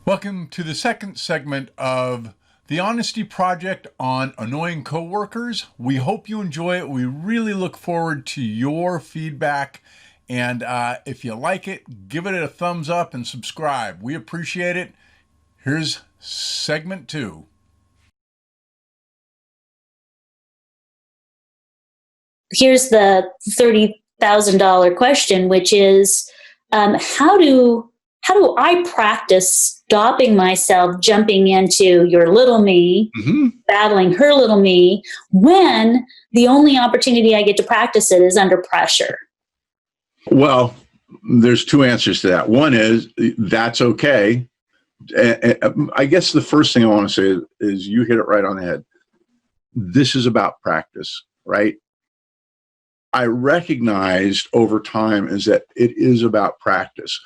Welcome to the second segment of the Honesty Project on annoying coworkers. We hope you enjoy it. We really look forward to your feedback. And if you like it, give it a thumbs up and subscribe. We appreciate it. Here's segment 2. Here's the $30,000 question, which is, how do I practice stopping myself jumping into your little me, battling her little me, when the only opportunity I get to practice it is under pressure? Well, there's two answers to that. One is that's okay. I guess the first thing I want to say is you hit it right on the head. This is about practice, right? I recognized over time is that it is about practice.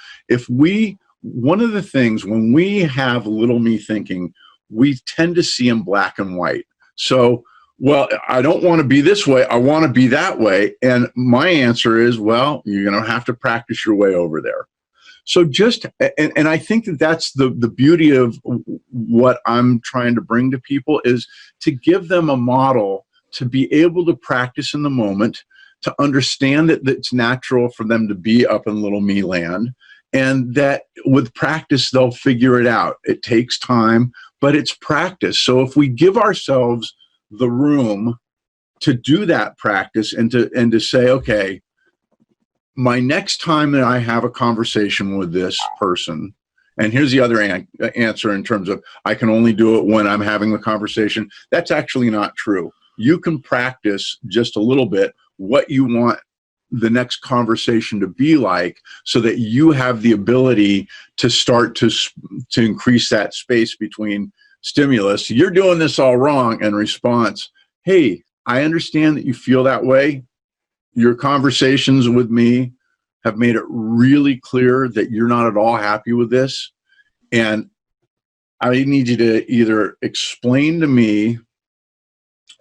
One of the things when we have little me thinking, we tend to see in black and white. So, well, I don't want to be this way. I want to be that way. And my answer is, well, you're going to have to practice your way over there. So and I think that's the beauty of what I'm trying to bring to people is to give them a model to be able to practice in the moment, to understand that it's natural for them to be up in little me land, and that with practice, they'll figure it out. It takes time, but it's practice. So if we give ourselves the room to do that practice and to say, okay, my next time that I have a conversation with this person, and here's the other answer in terms of I can only do it when I'm having the conversation. That's actually not true. You can practice just a little bit what you want the next conversation to be like so that you have the ability to start to increase that space between stimulus, you're doing this all wrong, and response, hey, I understand that you feel that way. Your conversations with me have made it really clear that you're not at all happy with this. And I need you to either explain to me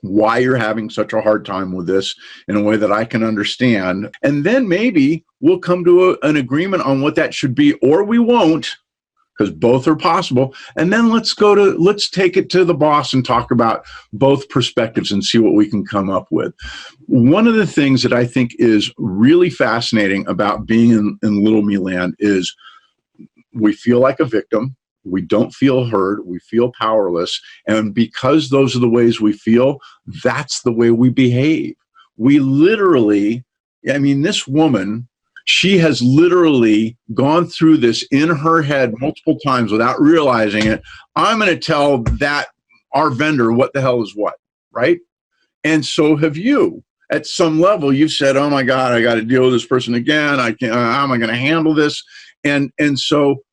why you're having such a hard time with this in a way that I can understand. And then maybe we'll come to an agreement on what that should be, or we won't, because both are possible. And then let's take it to the boss and talk about both perspectives and see what we can come up with. One of the things that I think is really fascinating about being in little me land is we feel like a victim. We don't feel heard. We feel powerless. And because those are the ways we feel, that's the way we behave. We literally, this woman, she has literally gone through this in her head multiple times without realizing it. I'm going to tell our vendor what the hell is what, right? And so have you. At some level, you've said, oh my God, I got to deal with this person again. How am I going to handle this? And so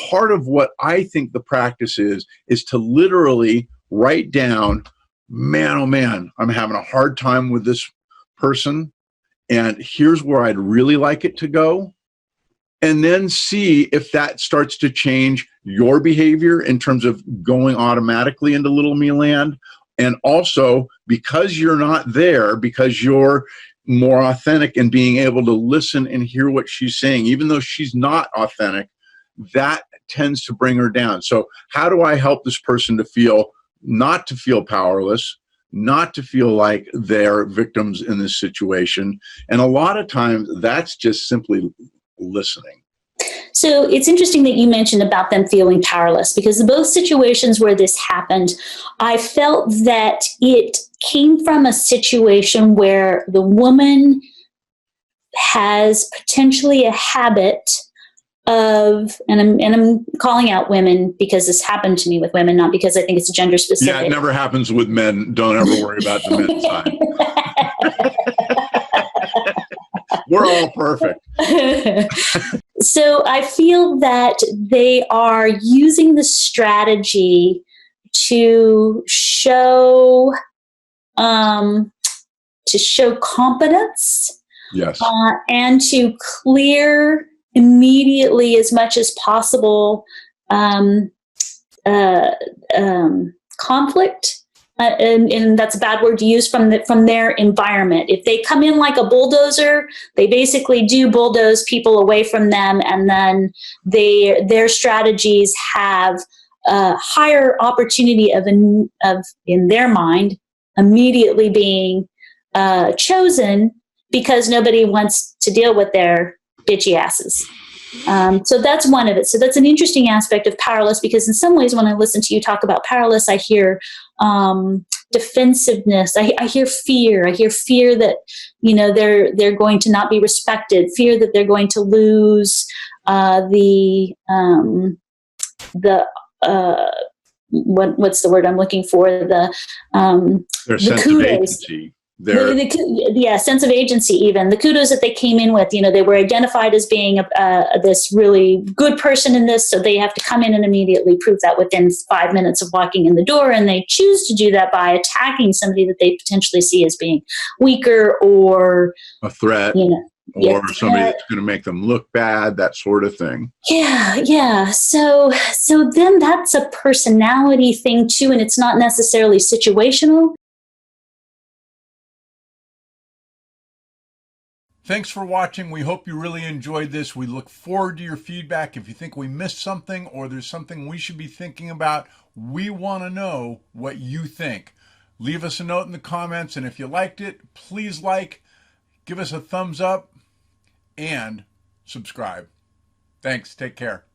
part of what I think the practice is to literally write down, man, oh man, I'm having a hard time with this person. And here's where I'd really like it to go. And then see if that starts to change your behavior in terms of going automatically into little me land. And also, because you're not there, because you're more authentic and being able to listen and hear what she's saying, even though she's not authentic, that tends to bring her down. So how do I help this person to not to feel powerless, not to feel like they're victims in this situation? And a lot of times that's just simply listening. So it's interesting that you mentioned about them feeling powerless, because in both situations where this happened, I felt that it came from a situation where the woman has potentially a habit of, and I'm calling out women because this happened to me with women, not because I think it's gender specific. Yeah, it never happens with men. Don't ever worry about the men's side. We're all perfect. So I feel that they are using the strategy to show competence, yes, and to clear immediately as much as possible conflict and that's a bad word to use, from their environment. If they come in like a bulldozer, they basically do bulldoze people away from them, and then their strategies have a higher opportunity of in their mind immediately being chosen, because nobody wants to deal with their bitchy asses. So that's one of it. So that's an interesting aspect of powerless, because in some ways when I listen to you talk about powerless, I hear defensiveness. I hear fear. I hear fear that, you know, they're going to not be respected, fear that they're going to lose what's the word I'm looking for? Their sense of agency. Sense of agency. Even the kudos that they came in with, you know, they were identified as being this really good person in this, so they have to come in and immediately prove that within 5 minutes of walking in the door, and they choose to do that by attacking somebody that they potentially see as being weaker or a threat, you know, or somebody that's going to make them look bad, that sort of thing. Yeah. So then that's a personality thing too, and it's not necessarily situational. Thanks for watching. We hope you really enjoyed this. We look forward to your feedback. If you think we missed something or there's something we should be thinking about, we want to know what you think. Leave us a note in the comments, and if you liked it, please give us a thumbs up, and subscribe. Thanks. Take care.